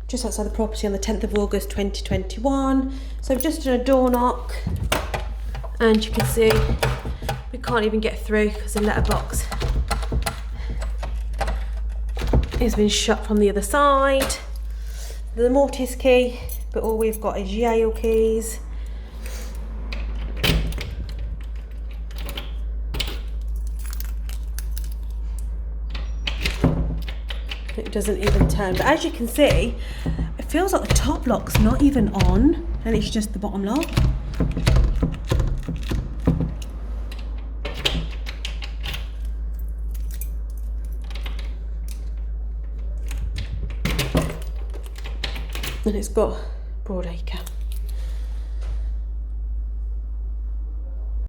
just outside the property on the 10th of August 2021. So I've just done a door knock, and you can see we can't even get through because the letterbox has been shut from the other side. The mortise key, but all we've got is Yale keys. It doesn't even turn, but as you can see, it feels like the top lock's not even on, and it's just the bottom lock. And it's got Broad Acre.